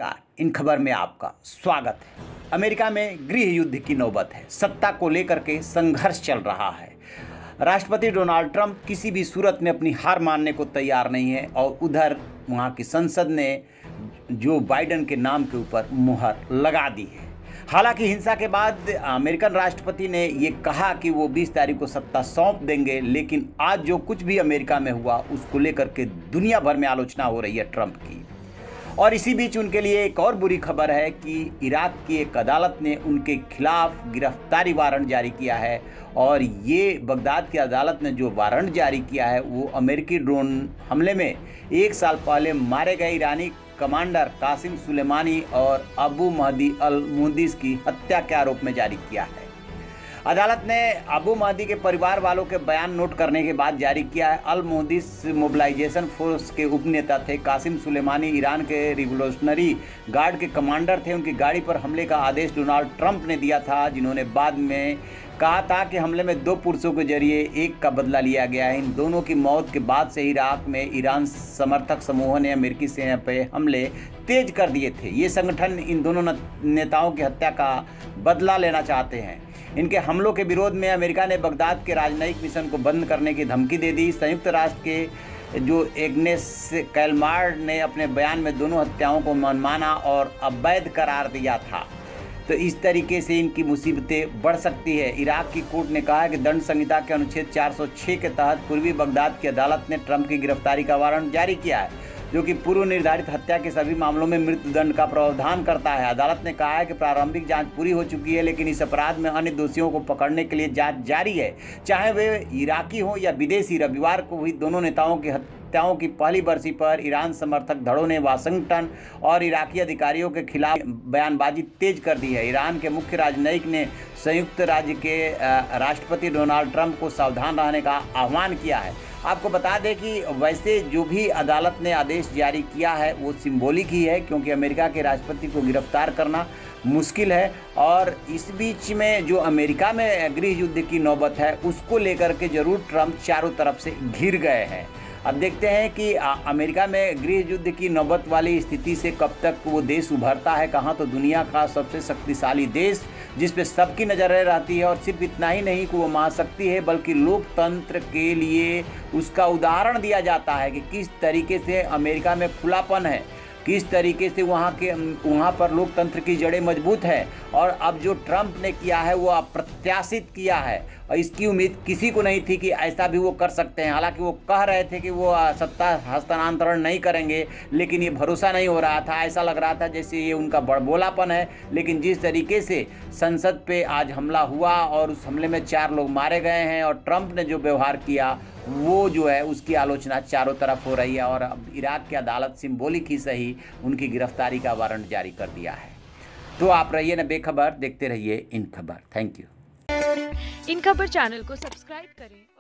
नमस्कार। इन खबर में आपका स्वागत है। अमेरिका में गृह युद्ध की नौबत है। सत्ता को लेकर के संघर्ष चल रहा है। राष्ट्रपति डोनाल्ड ट्रंप किसी भी सूरत में अपनी हार मानने को तैयार नहीं है और उधर वहां की संसद ने जो बाइडेन के नाम के ऊपर मुहर लगा दी है। हालांकि हिंसा के बाद अमेरिकन राष्ट्रपति ने ये कहा कि वो 20 तारीख को सत्ता सौंप देंगे, लेकिन आज जो कुछ भी अमेरिका में हुआ उसको लेकर के दुनिया भर में आलोचना हो रही है ट्रंप की। और इसी बीच उनके लिए एक और बुरी खबर है कि इराक की एक अदालत ने उनके खिलाफ गिरफ्तारी वारंट जारी किया है। और ये बगदाद की अदालत ने जो वारंट जारी किया है वो अमेरिकी ड्रोन हमले में 1 साल पहले मारे गए ईरानी कमांडर कासिम सुलेमानी और अबू महदी अल मुहंदिस की हत्या के आरोप में जारी किया है। अदालत ने अबू महदी के परिवार वालों के बयान नोट करने के बाद जारी किया है। अल मुहंदिस मोबिलाइजेशन फोर्स के उपनेता थे। कासिम सुलेमानी ईरान के रिवोल्यूशनरी गार्ड के कमांडर थे। उनकी गाड़ी पर हमले का आदेश डोनाल्ड ट्रंप ने दिया था, जिन्होंने बाद में कहा था कि हमले में 2 पुरुषों के जरिए एक का बदला लिया गया है। इन दोनों की मौत के बाद से इराक में ईरान समर्थक समूहों ने अमेरिकी सेना पर हमले तेज कर दिए थे। ये संगठन इन दोनों नेताओं की हत्या का बदला लेना चाहते हैं। इनके हमलों के विरोध में अमेरिका ने बगदाद के राजनयिक मिशन को बंद करने की धमकी दे दी। संयुक्त राष्ट्र के जो एग्नेस कैलमार्ड ने अपने बयान में दोनों हत्याओं को मनमाना और अवैध करार दिया था। तो इस तरीके से इनकी मुसीबतें बढ़ सकती है। इराक की कोर्ट ने कहा है कि दंड संहिता के अनुच्छेद 406 के तहत पूर्वी बगदाद की अदालत ने ट्रंप की गिरफ्तारी का वारंट जारी किया है, जो कि पूर्व निर्धारित हत्या के सभी मामलों में मृत्युदंड का प्रावधान करता है। अदालत ने कहा है कि प्रारंभिक जांच पूरी हो चुकी है, लेकिन इस अपराध में अन्य दोषियों को पकड़ने के लिए जांच जारी है, चाहे वे इराकी हों या विदेशी। रविवार को हुई दोनों नेताओं की हत्याओं की पहली बरसी पर ईरान समर्थक धड़ों ने वाशिंगटन और इराकी अधिकारियों के खिलाफ बयानबाजी तेज कर दी है। ईरान के मुख्य राजनयिक ने संयुक्त राज्य के राष्ट्रपति डोनाल्ड ट्रंप को सावधान रहने का आह्वान किया है। आपको बता दें कि वैसे जो भी अदालत ने आदेश जारी किया है वो सिंबॉलिक ही है, क्योंकि अमेरिका के राष्ट्रपति को गिरफ्तार करना मुश्किल है। और इस बीच में जो अमेरिका में गृह युद्ध की नौबत है उसको लेकर के जरूर ट्रंप चारों तरफ से घिर गए हैं। अब देखते हैं कि अमेरिका में गृह युद्ध की नौबत वाली स्थिति से कब तक वो देश उभरता है। कहाँ तो दुनिया का सबसे शक्तिशाली देश जिस पे सबकी नज़रें रहती है, और सिर्फ इतना ही नहीं कि वो महाशक्ति है बल्कि लोकतंत्र के लिए उसका उदाहरण दिया जाता है कि किस तरीके से अमेरिका में खुलापन है, किस तरीके से वहाँ पर लोकतंत्र की जड़ें मजबूत है। और अब जो ट्रंप ने किया है वो अप्रत्याशित किया है और इसकी उम्मीद किसी को नहीं थी कि ऐसा भी वो कर सकते हैं। हालांकि वो कह रहे थे कि वो सत्ता हस्तांतरण नहीं करेंगे, लेकिन ये भरोसा नहीं हो रहा था। ऐसा लग रहा था जैसे ये उनका बड़बोलापन है। लेकिन जिस तरीके से संसद पे आज हमला हुआ और उस हमले में 4 लोग मारे गए हैं और ट्रंप ने जो व्यवहार किया वो जो है उसकी आलोचना चारों तरफ हो रही है। और अब इराक की अदालत सिंबॉलिक ही सही उनकी गिरफ्तारी का वारंट जारी कर दिया है। तो आप रहिए ना बेखबर, देखते रहिए इन खबर। Thank you. इन खबर चैनल को सब्सक्राइब करें।